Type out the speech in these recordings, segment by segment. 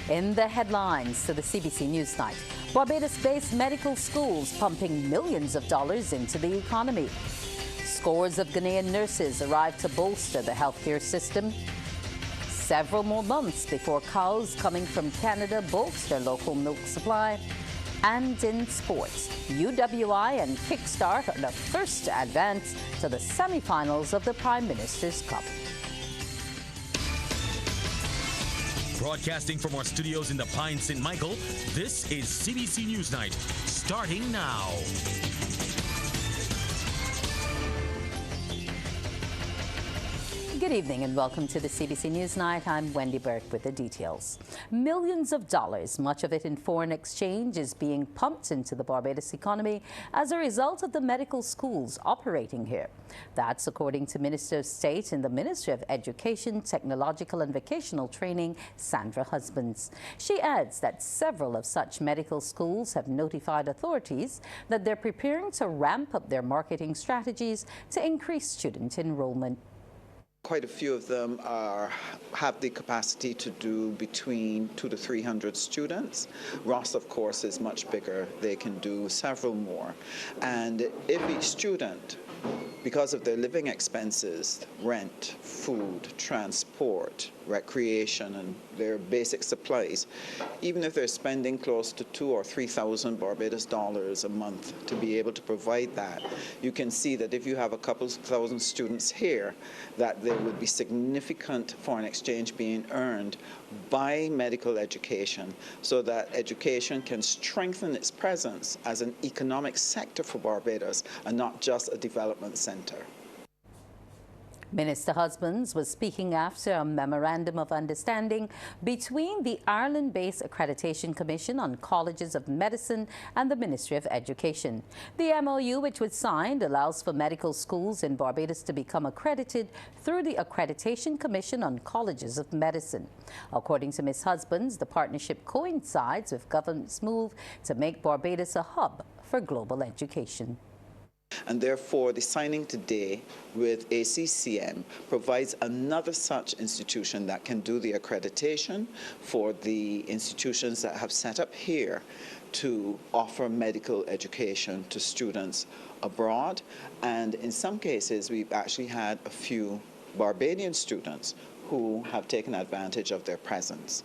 In the headlines to the CBC NewsNight, Barbados-based medical schools pumping millions of dollars into the economy. Scores of Ghanaian nurses arrive to bolster the healthcare system. Several more months before cows coming from Canada bolster local milk supply. And in sports, UWI and Kickstart are the first to advance to the semi-finals of the Prime Minister's Cup. Broadcasting from our studios in the Pine St. Michael, this is CBC NewsNight, starting now. Good evening and welcome to the CBC NewsNight. I'm Wendy Burke with the details. Millions of dollars, much of it in foreign exchange, is being pumped into the Barbados economy as a result of the medical schools operating here. That's according to Minister of State in the Ministry of Education, Technological and Vocational Training, Sandra Husbands. She adds that several of such medical schools have notified authorities that they're preparing to ramp up their marketing strategies to increase student enrollment. Quite a few of them have the capacity to do between 200 to 300 students. Ross, of course, is much bigger. They can do several more. And if each student, because of their living expenses, rent, food, transport, recreation, and their basic supplies, even if they're spending close to $2,000 or $3,000 Barbados dollars a month to be able to provide that, you can see that if you have a couple thousand students here, that there would be significant foreign exchange being earned by medical education, so that education can strengthen its presence as an economic sector for Barbados and not just a development center. Minister Husbands was speaking after a memorandum of understanding between the Ireland-based Accreditation Commission on Colleges of Medicine and the Ministry of Education. The MOU, which was signed, allows for medical schools in Barbados to become accredited through the Accreditation Commission on Colleges of Medicine. According to Ms. Husbands, the partnership coincides with government's move to make Barbados a hub for global education. And therefore, the signing today with ACCM provides another such institution that can do the accreditation for the institutions that have set up here to offer medical education to students abroad. And in some cases, we've actually had a few Barbadian students who have taken advantage of their presence.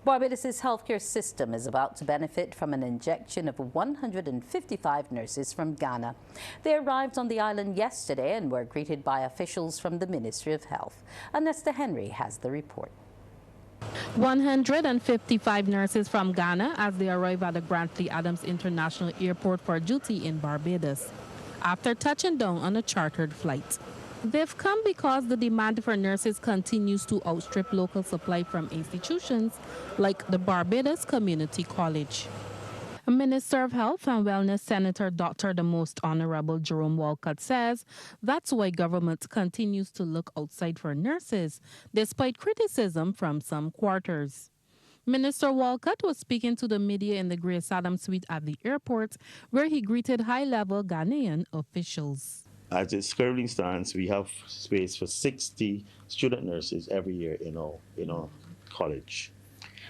Barbados' healthcare system is about to benefit from an injection of 155 nurses from Ghana. They arrived on the island yesterday and were greeted by officials from the Ministry of Health. Anesta Henry has the report. 155 nurses from Ghana as they arrive at the Grantley Adams International Airport for duty in Barbados after touching down on a chartered flight. They've come because the demand for nurses continues to outstrip local supply from institutions like the Barbados Community College. Minister of Health and Wellness Senator Dr. the Most Honorable Jerome Walcott says that's why government continues to look outside for nurses, despite criticism from some quarters. Minister Walcott was speaking to the media in the Grace Adams Suite at the airport, where he greeted high-level Ghanaian officials. As it currently stands, we have space for 60 student nurses every year in our college.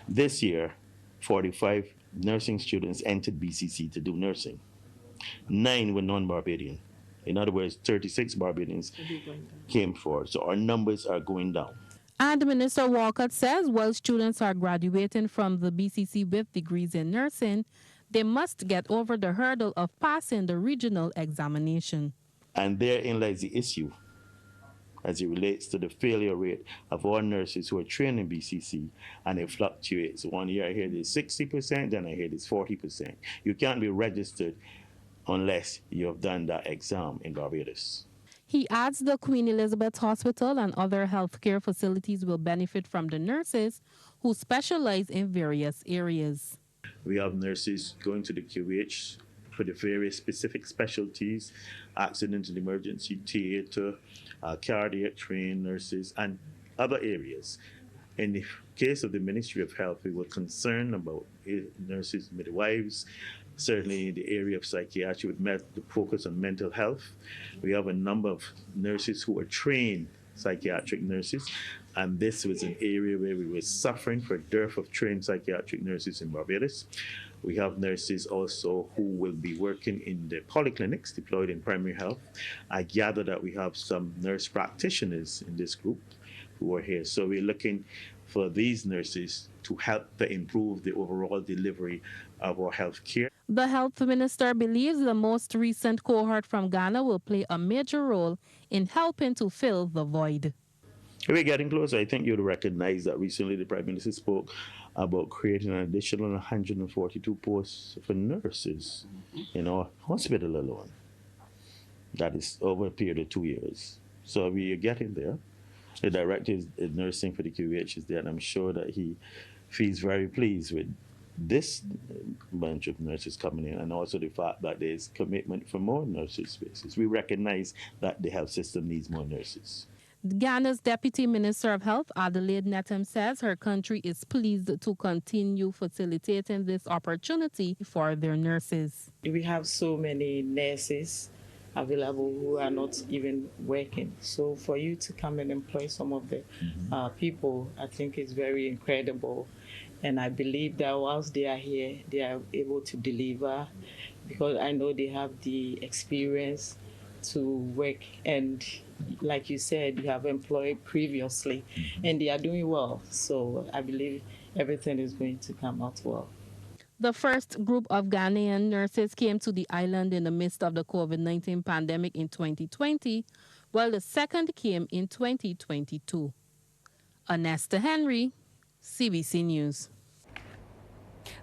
This year, 45 nursing students entered BCC to do nursing. 9 were non-Barbadian. In other words, 36 Barbadians came forward. So our numbers are going down. And Minister Walcott says while students are graduating from the BCC with degrees in nursing, they must get over the hurdle of passing the regional examination. And therein lies the issue as it relates to the failure rate of our nurses who are trained in BCC, and it fluctuates. One year I hear it's 60%, then I hear it's 40%. You can't be registered unless you have done that exam in Barbados. He adds the Queen Elizabeth Hospital and other healthcare facilities will benefit from the nurses who specialize in various areas. We have nurses going to the QH for the various specific specialties, accident and emergency theater, cardiac trained nurses, and other areas. In the case of the Ministry of Health, we were concerned about nurses, midwives, certainly in the area of psychiatry with the focus on mental health. We have a number of nurses who are trained psychiatric nurses, and this was an area where we were suffering for a dearth of trained psychiatric nurses in Barbados. We have nurses also who will be working in the polyclinics deployed in primary health. I gather that we have some nurse practitioners in this group who are here. So we're looking for these nurses to help to improve the overall delivery of our health care. The health minister believes the most recent cohort from Ghana will play a major role in helping to fill the void. We're getting closer. I think you'll recognize that recently the Prime Minister spoke about creating an additional 142 posts for nurses in our hospital alone. That is over a period of 2 years. So we are getting there. The director of nursing for the QEH is there, and I'm sure that he feels very pleased with this bunch of nurses coming in, and also the fact that there's commitment for more nurses spaces. We recognize that the health system needs more nurses. Ghana's Deputy Minister of Health, Adelaide Netem, says her country is pleased to continue facilitating this opportunity for their nurses. We have so many nurses available who are not even working. So for you to come and employ some of the people, I think is very incredible. And I believe that whilst they are here, they are able to deliver, because I know they have the experience to work, and like you said, you have employed previously, and they are doing well. So I believe everything is going to come out well. The first group of Ghanaian nurses came to the island in the midst of the COVID-19 pandemic in 2020, while the second came in 2022. Anesta Henry, CBC News.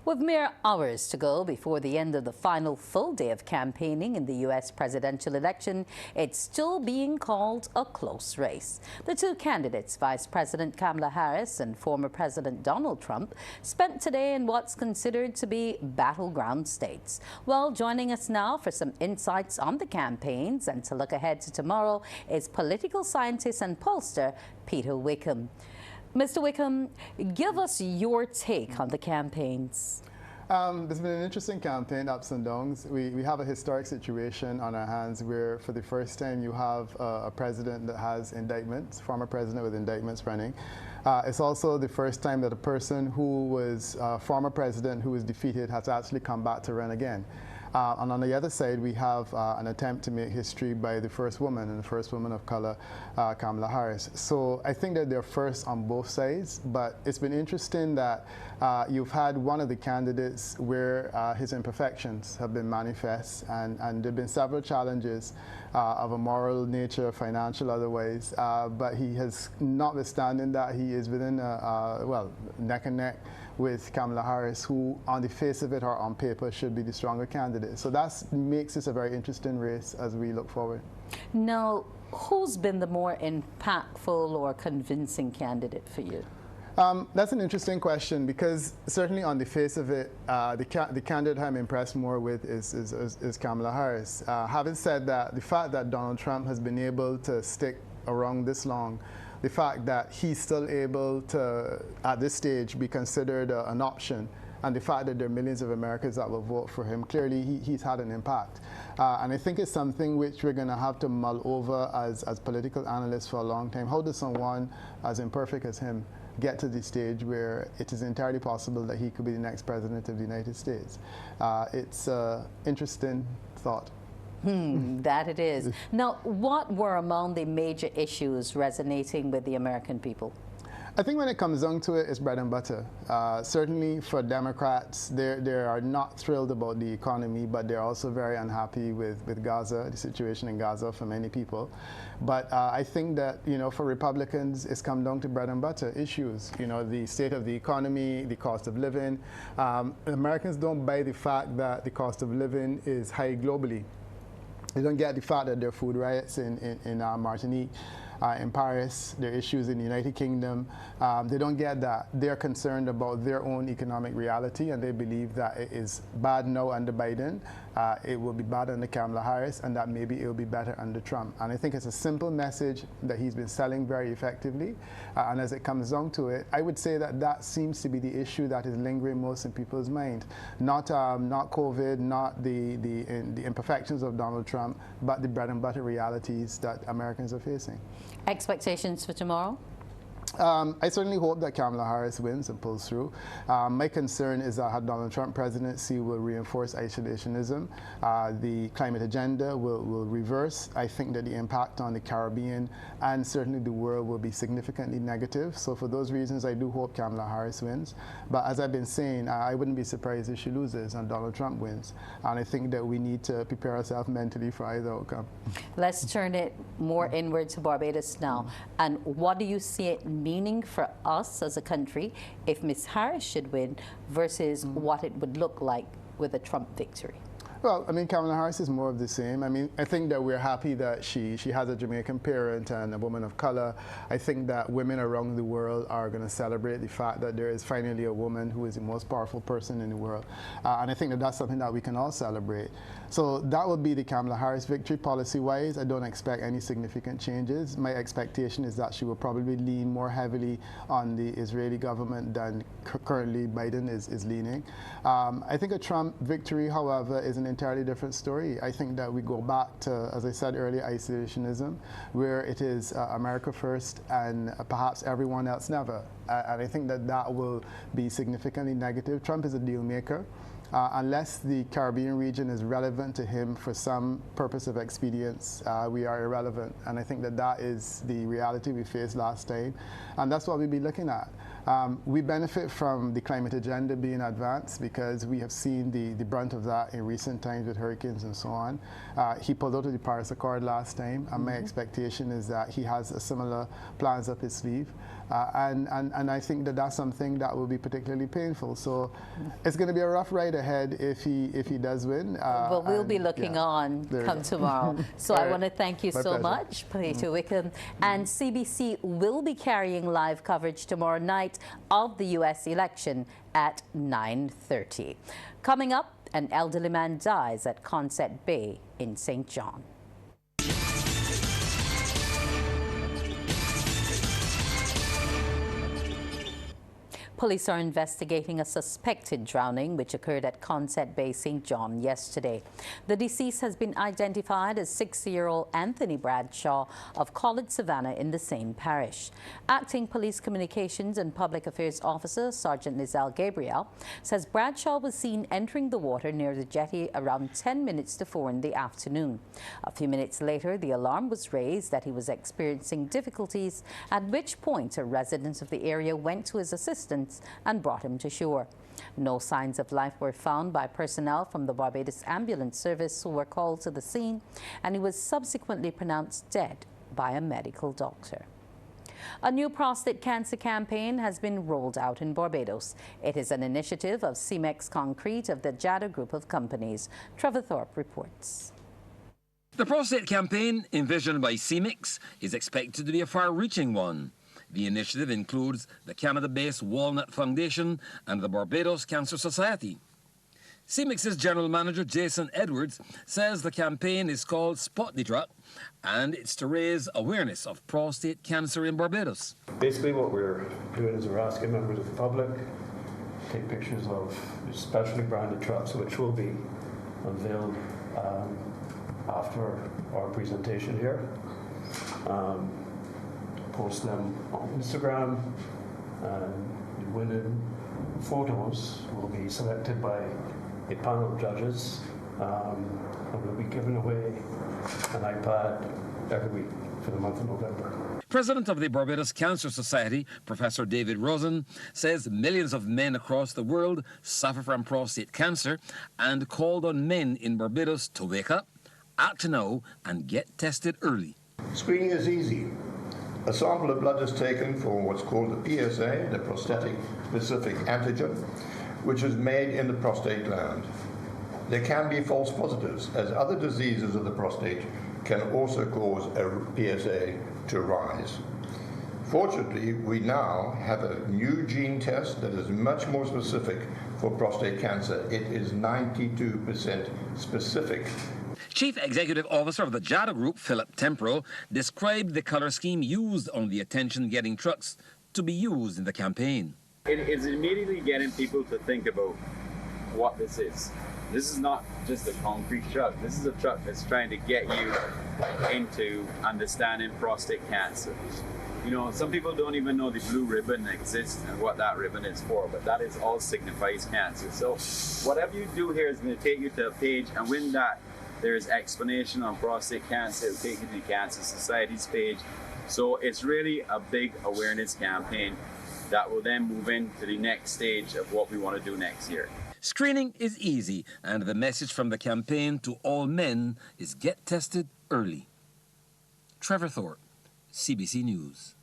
With mere hours to go before the end of the final full day of campaigning in the U.S. presidential election, it's still being called a close race. The two candidates, Vice President Kamala Harris and former President Donald Trump, spent today in what's considered to be battleground states. Well, joining us now for some insights on the campaigns and to look ahead to tomorrow is political scientist and pollster Peter Wickham. Mr. Wickham, give us your take on the campaigns. It's been an interesting campaign, ups and downs. We have a historic situation on our hands where for the first time you have a president that has indictments, former president with indictments running. It's also the first time that a person who was former president who was defeated has actually come back to run again. And on the other side, we have an attempt to make history by the first woman, and the first woman of color, Kamala Harris. So I think that they're first on both sides, but it's been interesting that you've had one of the candidates where his imperfections have been manifest, and there have been several challenges of a moral nature, financial, otherwise, but he has, notwithstanding that, he is within, well, neck and neck with Kamala Harris, who on the face of it or on paper should be the stronger candidate. So that makes this a very interesting race as we look forward. Now, who's been the more impactful or convincing candidate for you? That's an interesting question, because certainly on the face of it, the candidate I'm impressed more with is Kamala Harris. Having said that, the fact that Donald Trump has been able to stick around this long, the fact that he's still able to, at this stage, be considered an option, and the fact that there are millions of Americans that will vote for him, clearly he's had an impact. And I think it's something which we're going to have to mull over as political analysts for a long time. How does someone as imperfect as him get to the stage where it is entirely possible that he could be the next president of the United States? It's an interesting thought. That it is. Now, what were among the major issues resonating with the American people? I think when it comes down to it, it's bread and butter. Certainly for Democrats, they are not thrilled about the economy, but they're also very unhappy with Gaza, the situation in Gaza for many people. But I think that, you know, for Republicans, it's come down to bread and butter issues. You know, the state of the economy, the cost of living. Americans don't buy the fact that the cost of living is high globally. They don't get the fact that there are food riots in Martinique, in Paris, there are issues in the United Kingdom. They don't get that. They're concerned about their own economic reality, and they believe that it is bad now under Biden, it will be bad under Kamala Harris, and that maybe it will be better under Trump. And I think it's a simple message that he's been selling very effectively. And as it comes down to it, I would say that that seems to be the issue that is lingering most in people's mind. Not COVID, not the imperfections of Donald Trump, but the bread and butter realities that Americans are facing. Expectations for tomorrow? I certainly hope that Kamala Harris wins and pulls through. My concern is that Donald Trump presidency will reinforce isolationism. The climate agenda will reverse. I think that the impact on the Caribbean and certainly the world will be significantly negative. So for those reasons, I do hope Kamala Harris wins. But as I've been saying, I wouldn't be surprised if she loses and Donald Trump wins. And I think that we need to prepare ourselves mentally for either outcome. Let's turn it more inward to Barbados now. And what do you see it meaning for us as a country if Ms. Harris should win versus what it would look like with a Trump victory? Well, I mean, Kamala Harris is more of the same. I mean, I think that we're happy that she has a Jamaican parent and a woman of color. I think that women around the world are going to celebrate the fact that there is finally a woman who is the most powerful person in the world. And I think that that's something that we can all celebrate. So that would be the Kamala Harris victory. Policy-wise, I don't expect any significant changes. My expectation is that she will probably lean more heavily on the Israeli government than currently Biden is leaning. I think a Trump victory, however, is an entirely different story. I think that we go back to, as I said earlier, isolationism, where it is America first and perhaps everyone else never. And I think that that will be significantly negative. Trump is a deal maker. Unless the Caribbean region is relevant to him for some purpose of expedience, we are irrelevant. And I think that that is the reality we faced last time. And that's what we'll be looking at. We benefit from the climate agenda being advanced because we have seen the brunt of that in recent times with hurricanes and so on. He pulled out of the Paris Accord last time, and my expectation is that he has a similar plans up his sleeve. And I think that that's something that will be particularly painful. So it's going to be a rough ride ahead if he does win. Well, we'll be looking on come tomorrow. So I want to thank you so much, Peter Wickham. And CBC will be carrying live coverage tomorrow night of the U.S. election at 9:30. Coming up, an elderly man dies at Consett Bay in St. John. Police are investigating a suspected drowning which occurred at Consett Bay, St. John yesterday. The deceased has been identified as 60-year-old Anthony Bradshaw of College Savannah in the same parish. Acting Police Communications and Public Affairs Officer Sergeant Lizelle Gabriel says Bradshaw was seen entering the water near the jetty around 10 minutes to 4 in the afternoon. A few minutes later, the alarm was raised that he was experiencing difficulties, at which point a resident of the area went to his assistance and brought him to shore. No signs of life were found by personnel from the Barbados Ambulance Service who were called to the scene, and he was subsequently pronounced dead by a medical doctor. A new prostate cancer campaign has been rolled out in Barbados. It is an initiative of CMEX Concrete of the Jada Group of companies. Trevor Thorpe reports. The prostate campaign, envisioned by CMEX, is expected to be a far-reaching one. The initiative includes the Canada-based Walnut Foundation and the Barbados Cancer Society. CMEX's General Manager Jason Edwards says the campaign is called Spot the Drop, and it's to raise awareness of prostate cancer in Barbados. Basically what we're doing is we're asking members of the public to take pictures of specially branded traps, which will be unveiled after our presentation here. Post them on Instagram, and the winning photos will be selected by a panel of judges, and we'll be giving away an iPad every week for the month of November. President of the Barbados Cancer Society, Professor David Rosen, says millions of men across the world suffer from prostate cancer and called on men in Barbados to wake up, act now, and get tested early. Screening is easy. A sample of blood is taken for what's called the PSA, the prostatic specific antigen, which is made in the prostate gland. There can be false positives, as other diseases of the prostate can also cause a PSA to rise. Fortunately, we now have a new gene test that is much more specific for prostate cancer. It is 92% specific. Chief Executive Officer of the JADA Group, Philip Temporal, described the color scheme used on the attention-getting trucks to be used in the campaign. It is immediately getting people to think about what this is. This is not just a concrete truck. This is a truck that's trying to get you into understanding prostate cancer. You know, some people don't even know the blue ribbon exists and what that ribbon is for, but that is all signifies cancer. So whatever you do here is going to take you to a page, and when that there is explanation on prostate cancer, it will take you to the Cancer Society's page. So it's really a big awareness campaign that will then move into the next stage of what we want to do next year. Screening is easy, and the message from the campaign to all men is get tested early. Trevor Thorpe, CBC News.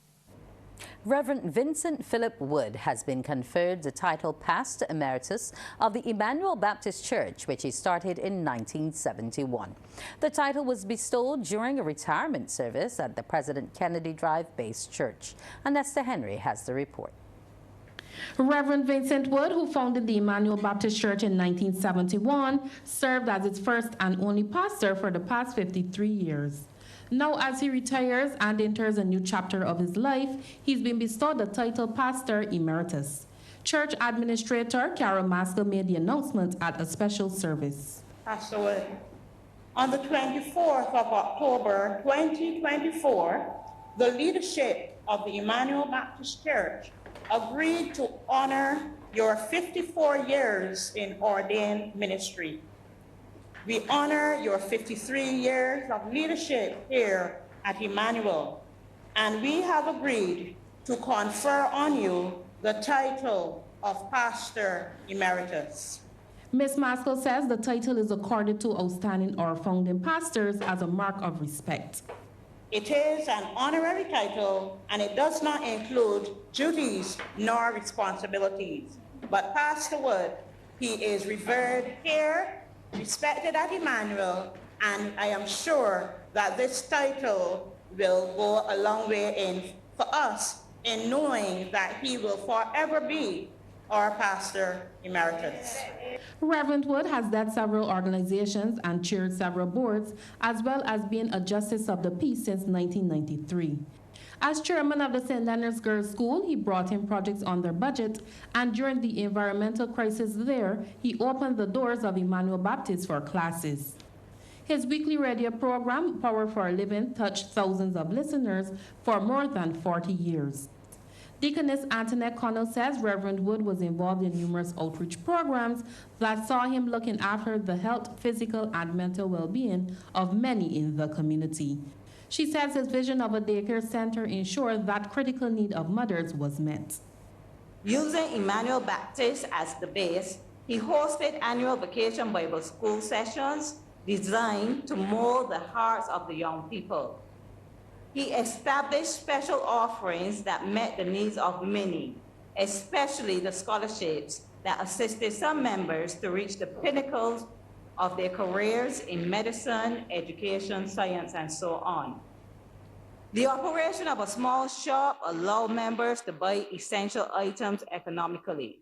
Reverend Vincent Philip Wood has been conferred the title Pastor Emeritus of the Emmanuel Baptist Church, which he started in 1971. The title was bestowed during a retirement service at the President Kennedy Drive-based church. Anesta Henry has the report. Reverend Vincent Wood, who founded the Emmanuel Baptist Church in 1971, served as its first and only pastor for the past 53 years. Now, as he retires and enters a new chapter of his life, he's been bestowed the title Pastor Emeritus. Church Administrator Carol Maskell made the announcement at a special service. Pastor Wood, on the 24th of October 2024, the leadership of the Emmanuel Baptist Church agreed to honor your 54 years in ordained ministry. We honor your 53 years of leadership here at Emmanuel, and we have agreed to confer on you the title of Pastor Emeritus. Ms. Maskell says the title is accorded to outstanding or founding pastors as a mark of respect. It is an honorary title, and it does not include duties nor responsibilities. But Pastor Wood, he is revered here, respected at Emmanuel, and I am sure that this title will go a long way for us in knowing that he will forever be our Pastor Emeritus. Reverend Wood has led several organizations and chaired several boards, as well as being a Justice of the Peace since 1993. As chairman of the St. Leonard's Girls' School, he brought in projects on their budget, and during the environmental crisis there, he opened the doors of Emmanuel Baptist for classes. His weekly radio program, Power for a Living, touched thousands of listeners for more than 40 years. Deaconess Antoinette Connell says Reverend Wood was involved in numerous outreach programs that saw him looking after the health, physical, and mental well-being of many in the community. She says his vision of a daycare center ensured that critical need of mothers was met. Using Emmanuel Baptist as the base, he hosted annual vacation Bible school sessions designed to mold the hearts of the young people. He established special offerings that met the needs of many, especially the scholarships that assisted some members to reach the pinnacles of their careers in medicine, education, science, and so on. The operation of a small shop allowed members to buy essential items economically.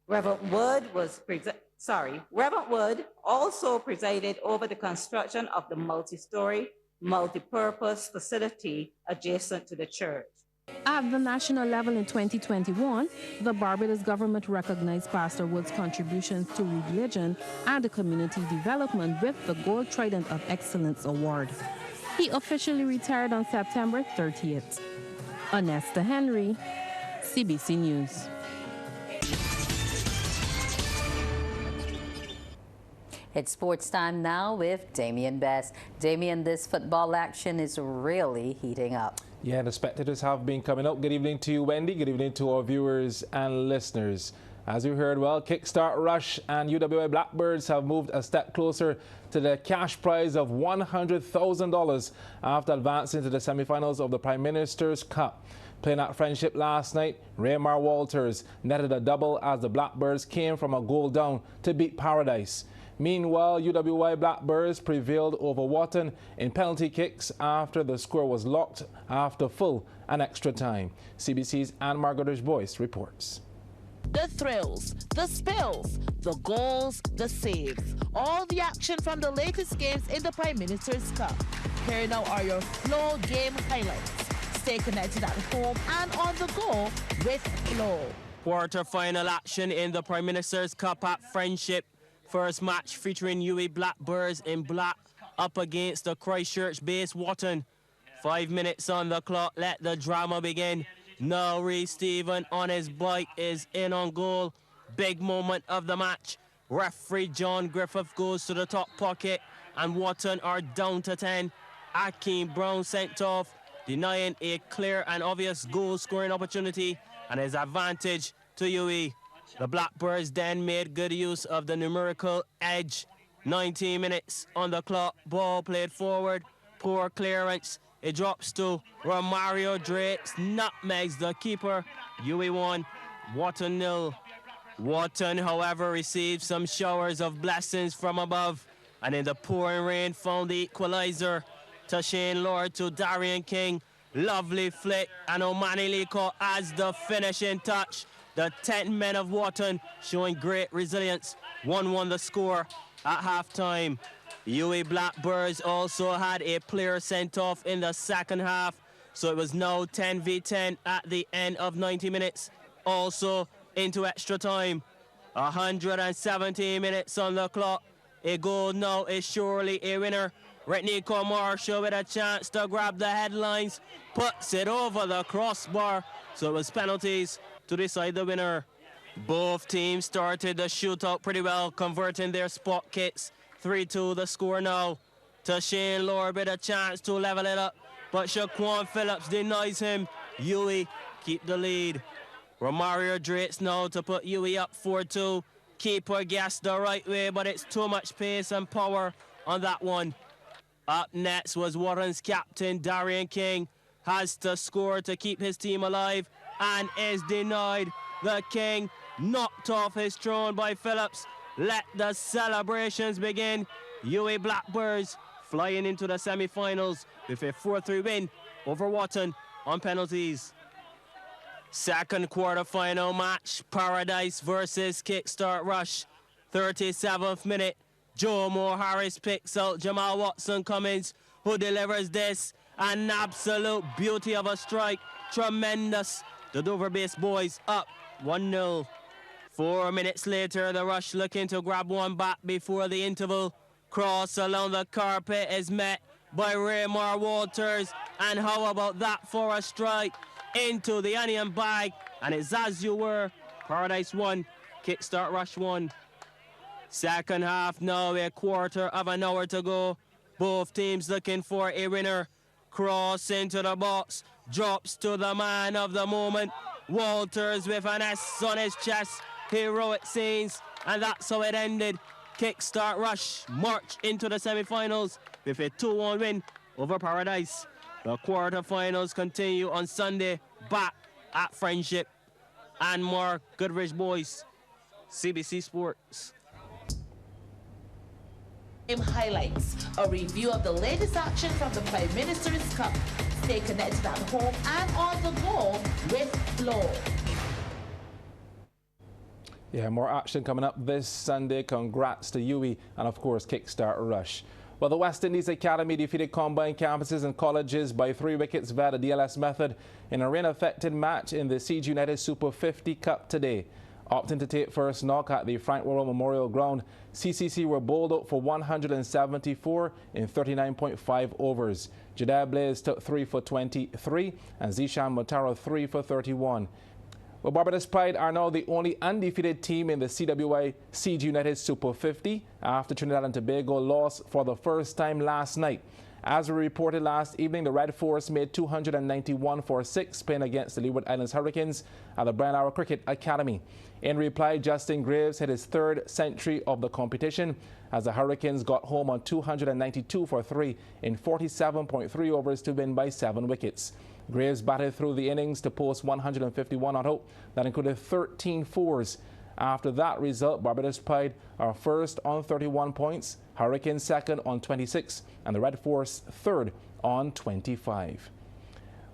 Reverend Wood also presided over the construction of the multi-story, multi-purpose facility adjacent to the church. At the national level in 2021, the Barbados government recognized Pastor Wood's contributions to religion and community development with the Gold Trident of Excellence Award. He officially retired on September 30th. Anesta Henry, CBC News. It's sports time now with Damien Best. Damien, this football action is really heating up. Yeah, the spectators have been coming up. Good evening to you, Wendy. Good evening to our viewers and listeners. As you heard, well, Kickstart Rush and UWI Blackbirds have moved a step closer to the cash prize of $100,000 after advancing to the semifinals of the Prime Minister's Cup. Playing at Friendship last night, Raymar Walters netted a double as the Blackbirds came from a goal down to beat Paradise. Meanwhile, UWI Blackbirds prevailed over Wharton in penalty kicks after the score was locked after full and extra time. CBC's Anne Margaret Boyce reports. The thrills, the spills, the goals, the saves. All the action from the latest games in the Prime Minister's Cup. Here now are your Flow game highlights. Stay connected at home and on the go with Flow. Quarter-final action in the Prime Minister's Cup at Friendship. First match featuring UWI Blackbirds in black up against the Christchurch-based Wotton. 5 minutes on the clock, let the drama begin. Now Reece Stephen on his bike is in on goal. Big moment of the match. Referee John Griffith goes to the top pocket and Wotton are down to 10. Akeem Brown sent off, denying a clear and obvious goal-scoring opportunity and his advantage to UWI. The Blackbirds then made good use of the numerical edge. 19 minutes on the clock, ball played forward, poor clearance. It drops to Romario Drakes, nutmegs the keeper. UWI 1, Wotton 0. Wotton, however, received some showers of blessings from above, and in the pouring rain found the equalizer. Shane Lord to Darian King. Lovely flick, and Omani Liko adds the finishing touch. The 10 men of Wotton showing great resilience. 1-1 the score at halftime. UWI Blackbirds also had a player sent off in the second half, so it was now 10v10 at the end of 90 minutes. Also into extra time. 117 minutes on the clock. A goal now is surely a winner. Retnico Marshall with a chance to grab the headlines, puts it over the crossbar, so it was penalties to decide the winner. Both teams started the shootout pretty well, converting their spot kicks. 3-2 the score now. Shane Lord with a chance to level it up, but Shaquan Phillips denies him. UWI keep the lead. Romario Drakes now to put UWI up 4-2. Keeper guessed the right way, but it's too much pace and power on that one. Up next was Wotton's captain, Darian King, has to score to keep his team alive and is denied. The King knocked off his throne by Phillips. Let the celebrations begin. UWI Blackbirds flying into the semi-finals with a 4-3 win over Wotton on penalties. Second quarter-final match, Paradise versus Kickstart Rush. 37th minute. Joe Moore Harris picks out Jamal Watson-Cummins, who delivers this. An absolute beauty of a strike. Tremendous. The Dover-based boys up 1-0. 4 minutes later, the Rush looking to grab one back before the interval. Cross along the carpet is met by Raymar Walters. And how about that for a strike? Into the onion bag. And it's as you were. Paradise 1, Kickstart Rush 1. Second half now, a quarter of an hour to go. Both teams looking for a winner. Cross into the box, drops to the man of the moment. Walters with an S on his chest. Heroic scenes, and that's how it ended. Kickstart Rush march into the semi-finals with a 2-1 win over Paradise. The quarter-finals continue on Sunday, back at Friendship. And more Goodrich boys, CBC Sports. Highlights, a review of the latest action from the Prime Minister's Cup. Stay connected at home and on the go with Flow. Yeah, more action coming up this Sunday. Congrats to UWI and, of course, Kickstart Rush. Well, the West Indies Academy defeated combined campuses and colleges by 3 wickets via the DLS method in a rain-affected match in the Siege United Super 50 Cup today. Opting to take first knock at the Frank Worrell Memorial Ground, CCC were bowled out for 174 in 39.5 overs. Jadab Blaze took 3 for 23 and Zishan Motaro 3 for 31. Well, Barbados Pride are now the only undefeated team in the CWI Siege United Super 50 after Trinidad and Tobago lost for the first time last night. As we reported last evening, the Red Force made 291 for 6 playing against the Leeward Islands Hurricanes at the Brian Lara Cricket Academy. In reply, Justin Graves hit his 3rd century of the competition as the Hurricanes got home on 292 for 3 in 47.3 overs to win by 7 wickets. Graves batted through the innings to post 151 on hope. That included 13 fours. After that result, Barbados Pride are first on 31 points, Hurricanes second on 26, and the Red Force third on 25.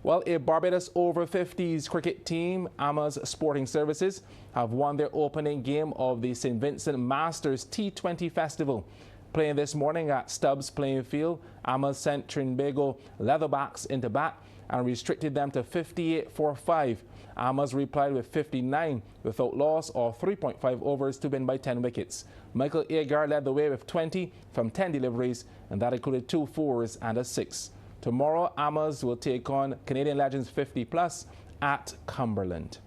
Well, a Barbados over 50s cricket team, Amas Sporting Services, have won their opening game of the St. Vincent Masters T20 Festival. Playing this morning at Stubbs Playing Field, Amas sent Trinbago Leatherbacks into bat and restricted them to 58 for 5. Amas replied with 59 without loss or 3.5 overs to win by 10 wickets. Michael Agar led the way with 20 from 10 deliveries, and that included 2 fours and a 6. Tomorrow, Amas will take on Canadian Legends 50+ at Cumberland.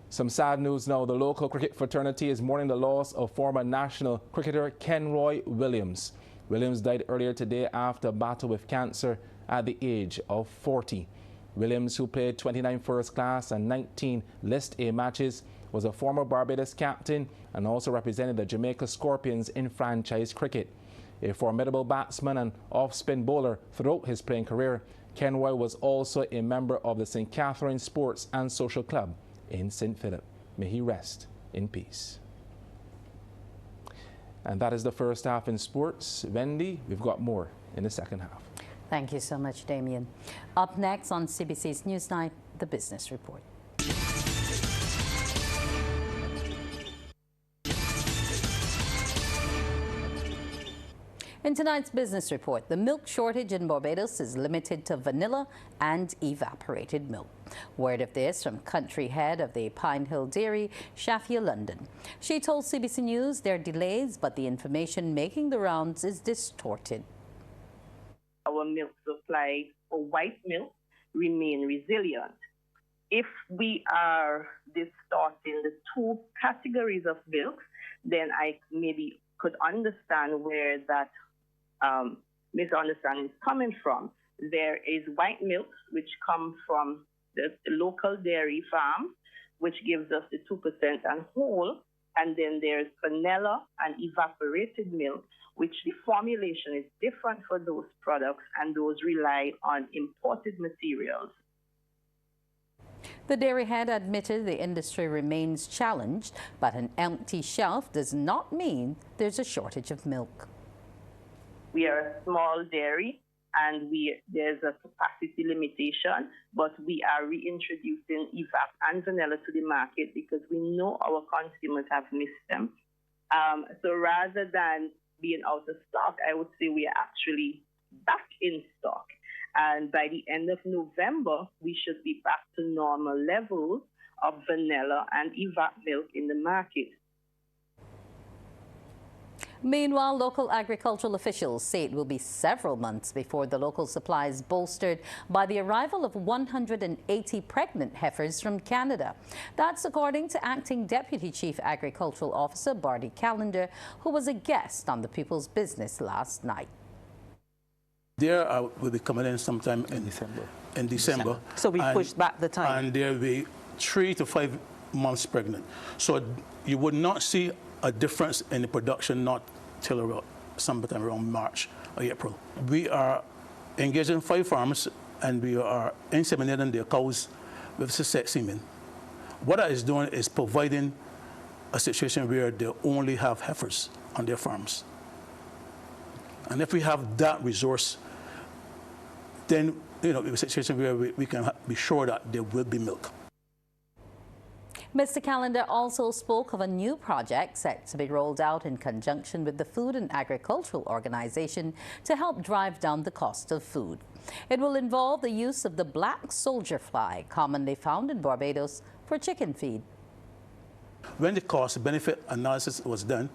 Some sad news now. The local cricket fraternity is mourning the loss of former national cricketer Kenroy Williams. Williams died earlier today after a battle with cancer at the age of 40. Williams, who played 29 first class and 19 List A matches, was a former Barbados captain and also represented the Jamaica Scorpions in franchise cricket. A formidable batsman and off-spin bowler throughout his playing career, Kenroy was also a member of the St. Catherine Sports and Social Club in St. Philip. May he rest in peace. And that is the first half in sports. Wendy, we've got more in the second half. Thank you so much, Damien. Up next on CBC's Newsnight, the Business Report. In tonight's Business Report, the milk shortage in Barbados is limited to vanilla and evaporated milk. Word of this from country head of the Pine Hill Dairy, Shafia London. She told CBC News there are delays, but the information making the rounds is distorted. Our milk supply for white milk remain resilient. If we are distorting the two categories of milk, then I maybe could understand where that misunderstanding is coming from. There is white milk, which comes from the local dairy farm, which gives us the 2% and whole. And then there's vanilla and evaporated milk, which the formulation is different for those products, and those rely on imported materials. The dairy head admitted the industry remains challenged, but an empty shelf does not mean there's a shortage of milk. We are a small dairy, and there's a capacity limitation, but we are reintroducing evap and vanilla to the market because we know our consumers have missed them. So rather than being out of stock, I would say we are actually back in stock. And by the end of November, we should be back to normal levels of vanilla and evap milk in the market. Meanwhile, local agricultural officials say it will be several months before the local supply is bolstered by the arrival of 180 pregnant heifers from Canada. That's according to Acting Deputy Chief Agricultural Officer Bardi Callender, who was a guest on the People's Business last night. There will be coming in sometime in December. So we pushed back the time. And there will be 3 to 5 months pregnant. So you would not see a difference in the production not till around sometime around March or April. We are engaging 5 farms and we are inseminating their cows with suspect semen. What that is doing is providing a situation where they only have heifers on their farms. And if we have that resource, then a situation where we can be sure that there will be milk. Mr. Callender also spoke of a new project set to be rolled out in conjunction with the Food and Agricultural Organization to help drive down the cost of food. It will involve the use of the black soldier fly, commonly found in Barbados, for chicken feed. When the cost-benefit analysis was done,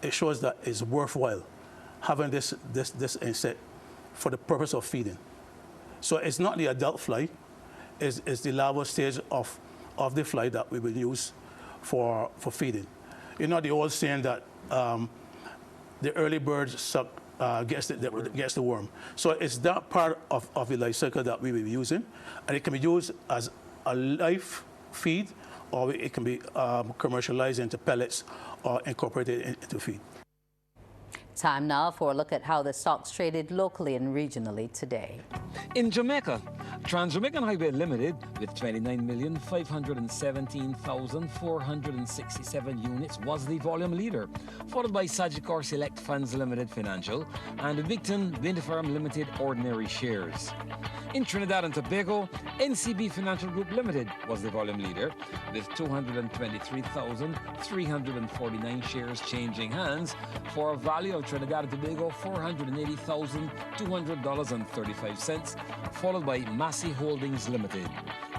it shows that it's worthwhile having this insect for the purpose of feeding. So it's not the adult fly, it's the larval stage of the fly that we will use for feeding. You know the old saying that the early bird gets the worm. So it's that part of the life cycle that we will be using, and it can be used as a live feed, or it can be commercialized into pellets or incorporated into feed. Time now for a look at how the stocks traded locally and regionally today. In Jamaica, Trans-Jamaican Highway Limited, with 29,517,467 units, was the volume leader, followed by Sagicor Select Funds Limited Financial and Victon Wind Farm Limited Ordinary Shares. In Trinidad and Tobago, NCB Financial Group Limited was the volume leader, with 223,349 shares changing hands for a value of Trinidad and Tobago $480,200.35, followed by Massey Holdings Limited.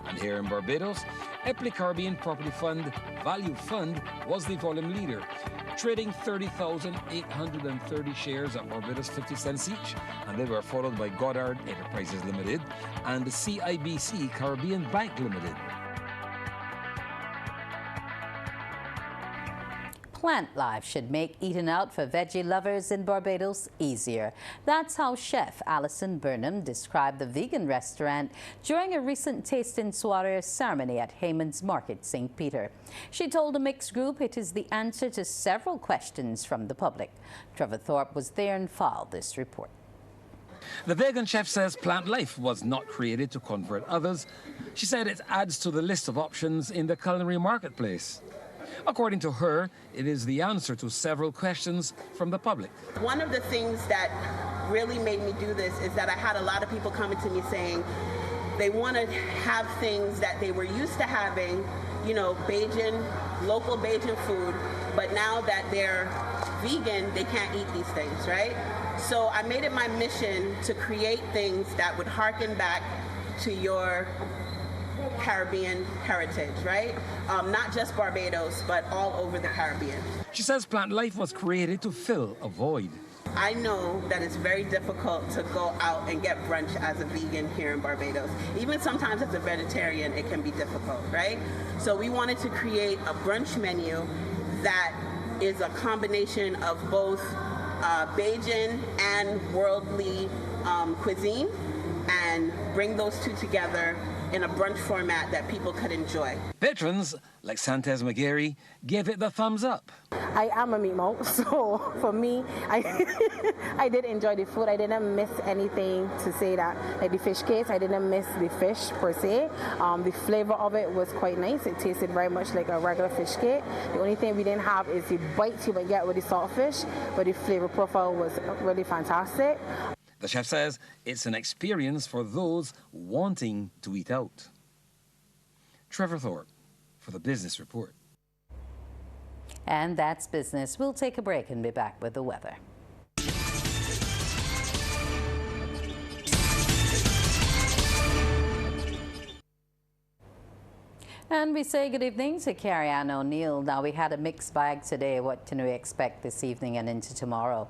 And here in Barbados, Epley Caribbean Property Fund Value Fund was the volume leader, trading 30,830 shares at Barbados 50 cents each, and they were followed by Goddard Enterprises Limited and CIBC Caribbean Bank Limited. Plant life should make eating out for veggie lovers in Barbados easier. That's how chef Alison Burnham described the vegan restaurant during a recent tasting soiree ceremony at Hayman's Market, St. Peter. She told a mixed group it is the answer to several questions from the public. Trevor Thorpe was there and filed this report. The vegan chef says plant life was not created to convert others. She said it adds to the list of options in the culinary marketplace. According to her, it is the answer to several questions from the public. One of the things that really made me do this is that I had a lot of people coming to me saying they want to have things that they were used to having, you know, Bajan, local Bajan food, but now that they're vegan, they can't eat these things, right? So I made it my mission to create things that would harken back to your Caribbean heritage, right? Not just Barbados, but all over the Caribbean. She says plant life was created to fill a void. I know that it's very difficult to go out and get brunch as a vegan here in Barbados. Even sometimes as a vegetarian, it can be difficult, right? So we wanted to create a brunch menu that is a combination of both Bajan and worldly cuisine, and bring those two together in a brunch format that people could enjoy. Patrons like Santes McGarry gave it the thumbs up. I am a meat mouth, so for me, I did enjoy the food. I didn't miss anything to say that. Like the fish cakes, I didn't miss the fish per se. The flavor of it was quite nice. It tasted very much like a regular fish cake. The only thing we didn't have is the bites you would get with the saltfish, but the flavor profile was really fantastic. The chef says it's an experience for those wanting to eat out. Trevor Thorpe for the Business Report. And that's business. We'll take a break and be back with the weather. And we say good evening to Carrie Ann O'Neill. Now, we had a mixed bag today. What can we expect this evening and into tomorrow?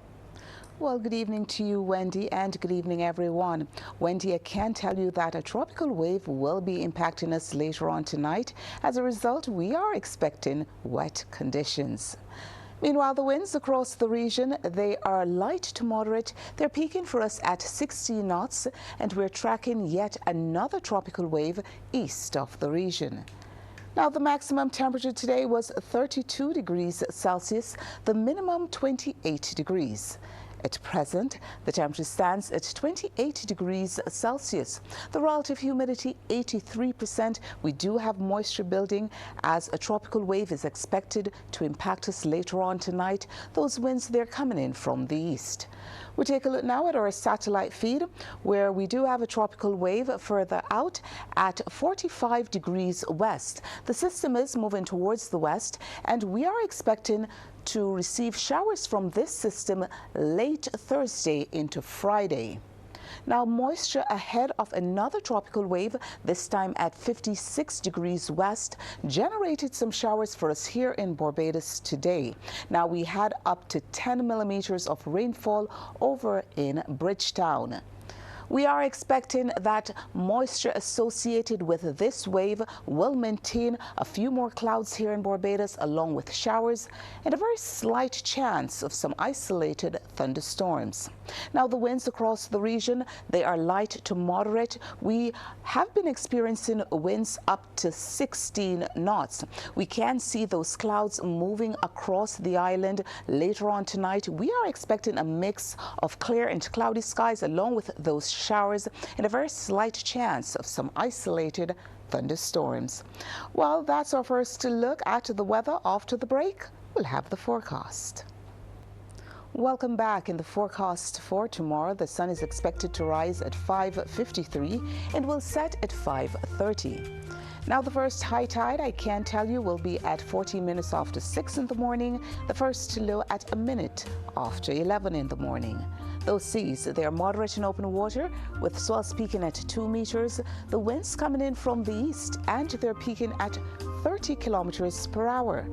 Well, good evening to you, Wendy, and good evening, everyone. Wendy, I can tell you that a tropical wave will be impacting us later on tonight. As a result, we are expecting wet conditions. Meanwhile, the winds across the region, they are light to moderate. They're peaking for us at 16 knots, and we're tracking yet another tropical wave east of the region. Now, the maximum temperature today was 32 degrees Celsius, the minimum 28 degrees. At present, the temperature stands at 28 degrees Celsius. The relative humidity, 83%. We do have moisture building as a tropical wave is expected to impact us later on tonight. Those winds, they're coming in from the east. We take a look now at our satellite feed, where we do have a tropical wave further out at 45 degrees west. The system is moving towards the west, and we are expecting to receive showers from this system late Thursday into Friday. Now, moisture ahead of another tropical wave, this time at 56 degrees west, generated some showers for us here in Barbados today. Now, we had up to 10 millimeters of rainfall over in Bridgetown. We are expecting that moisture associated with this wave will maintain a few more clouds here in Barbados, along with showers and a very slight chance of some isolated thunderstorms. Now, the winds across the region, they are light to moderate. We have been experiencing winds up to 16 knots. We can see those clouds moving across the island later on tonight. We are expecting a mix of clear and cloudy skies along with those showers and a very slight chance of some isolated thunderstorms. Well, that's our first look at the weather. After the break, we'll have the forecast. Welcome back. In the forecast for tomorrow, the sun is expected to rise at 5:53 and will set at 5:30. Now, the first high tide, I can tell you, will be at 14 minutes after 6 in the morning, the first low at a minute after 11 in the morning. Those seas, they are moderate in open water, with swells peaking at 2 meters, the winds coming in from the east, and they're peaking at 30 kilometers per hour.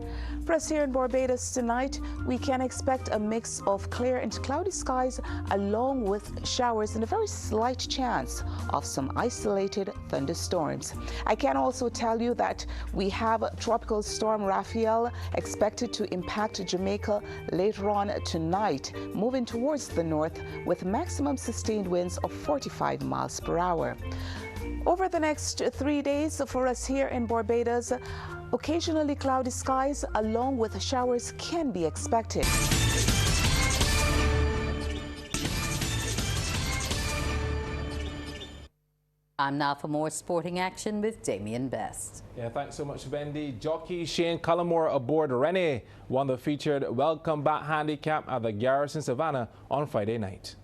For us here in Barbados tonight, we can expect a mix of clear and cloudy skies along with showers and a very slight chance of some isolated thunderstorms. I can also tell you that we have Tropical Storm Raphael expected to impact Jamaica later on tonight, moving towards the north with maximum sustained winds of 45 miles per hour. Over the next 3 days for us here in Barbados, occasionally cloudy skies along with showers can be expected. Time now for more sporting action with Damien Best. Yeah, thanks so much, Wendy. Jockey Shane Cullimore aboard Rennie won the featured Welcome Back handicap at the Garrison Savannah on Friday night.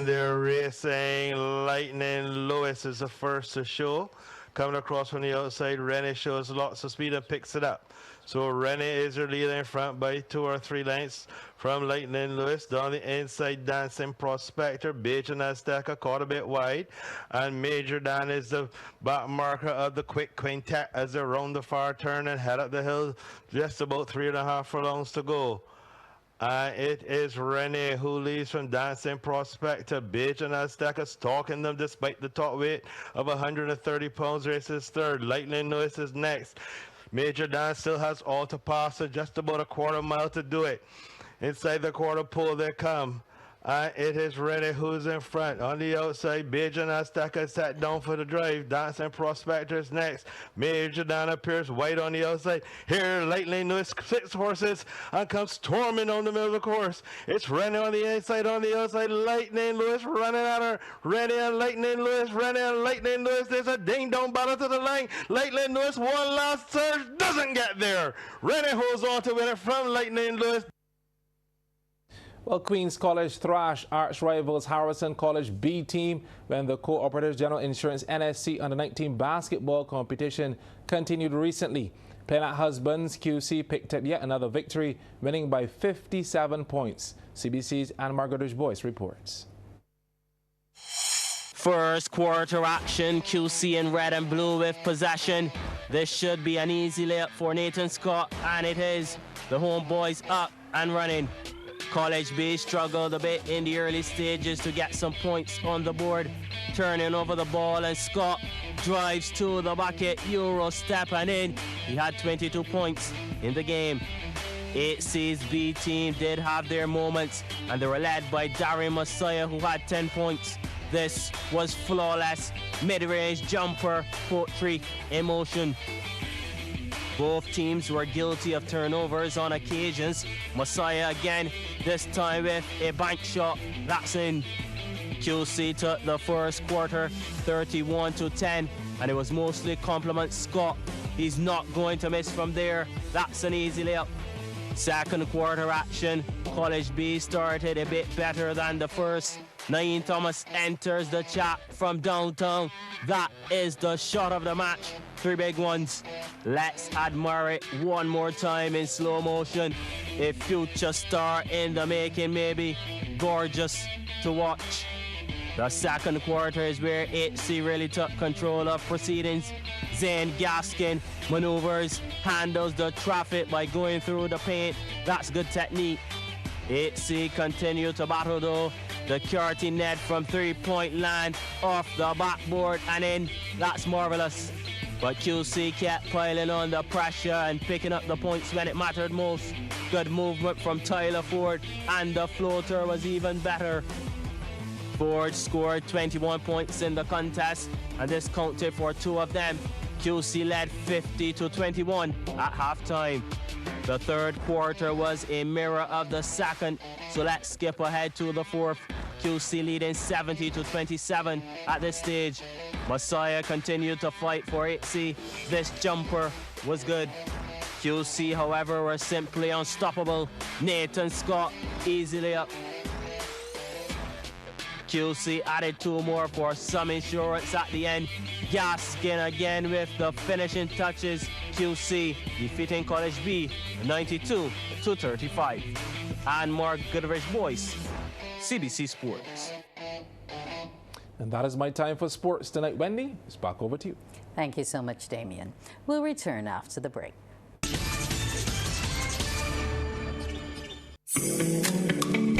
They're racing. Lightning Lewis is the first to show. Coming across from the outside, Rennie shows lots of speed and picks it up. So Rennie is her leader in front by 2 or 3 lengths from Lightning Lewis. Down the inside, Dancing Prospector. Bajan Azteca caught a bit wide. And Major Dan is the back marker of the quick quintet as they round the far turn and head up the hill. Just about 3.5 furlongs to go. It is Rennie who leads from Dancing Prospector. Bajan Azteca stalking them despite the top weight of 130 pounds. Races third. Lightning Lewis is next. Major Dan still has all to pass, so just about a quarter mile to do it. Inside the quarter pole they come. It is Rennie who's in front. On the outside, Bajan Azteca sat down for the drive. Dancing Prospectors next. Major Dan appears wide on the outside. Here, Lightning Lewis 6 horses and comes storming on the middle of the course. It's Rennie on the inside, on the outside. Lightning Lewis running at her. Rennie and Lightning Lewis, Rennie and Lightning Lewis. There's a ding-dong battle to the line. Lightning Lewis, one last surge, doesn't get there. Rennie holds on to win it from Lightning Lewis. Well, Queen's College thrash arch rivals Harrison College B team when the Cooperative General Insurance NSC Under-19 basketball competition continued recently. Playing at Husbands, QC picked up yet another victory, winning by 57 points. CBC's Anne Margaret Boyce reports. First quarter action, QC in red and blue with possession. This should be an easy layup for Nathan Scott, and it is. The homeboys up and running. College B struggled a bit in the early stages to get some points on the board, turning over the ball, and Scott drives to the bucket, Euro stepping in. He had 22 points in the game. 8C's B team did have their moments, and they were led by Darren Messiah, who had 10 points. This was flawless, mid-range jumper, poetry, emotion. Both teams were guilty of turnovers on occasions. Messiah again, this time with a bank shot. That's in. QC took the first quarter 31-10, and it was mostly compliment Scott. He's not going to miss from there. That's an easy layup. Second quarter action, College B started a bit better than the first. Naeem Thomas enters the chat from downtown. That is the shot of the match. 3 big ones. Let's admire it one more time in slow motion. A future star in the making, maybe. Gorgeous to watch. The second quarter is where 8C really took control of proceedings. Zane Gaskin maneuvers, handles the traffic by going through the paint. That's good technique. 8C continue to battle though. The Curty net from 3-point land, off the backboard and in. That's marvelous. But QC kept piling on the pressure and picking up the points when it mattered most. Good movement from Tyler Ford, and the floater was even better. Ford scored 21 points in the contest, and this counted for 2 of them. QC led 50-21 at halftime. The third quarter was a mirror of the second, so let's skip ahead to the fourth. QC leading 70-27 at this stage. Messiah continued to fight for 8C. This jumper was good. QC, however, were simply unstoppable. Nathan Scott easily up. QC added 2 more for some insurance at the end. Gaskin again with the finishing touches. QC defeating College B 92-35. And Mark Goodrich Boyce, CBC Sports. And that is my time for sports tonight. Wendy, it's back over to you. Thank you so much, Damien. We'll return after the break.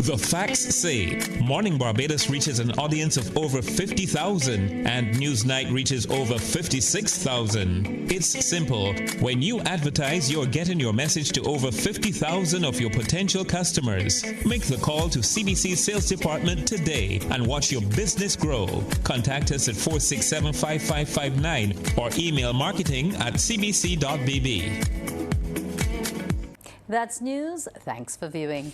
The facts say Morning Barbados reaches an audience of over 50,000 and Newsnight reaches over 56,000. It's simple. When you advertise, you're getting your message to over 50,000 of your potential customers. Make the call to CBC Sales Department today and watch your business grow. Contact us at 467-5559 or email marketing@cbc.bb. That's news. Thanks for viewing.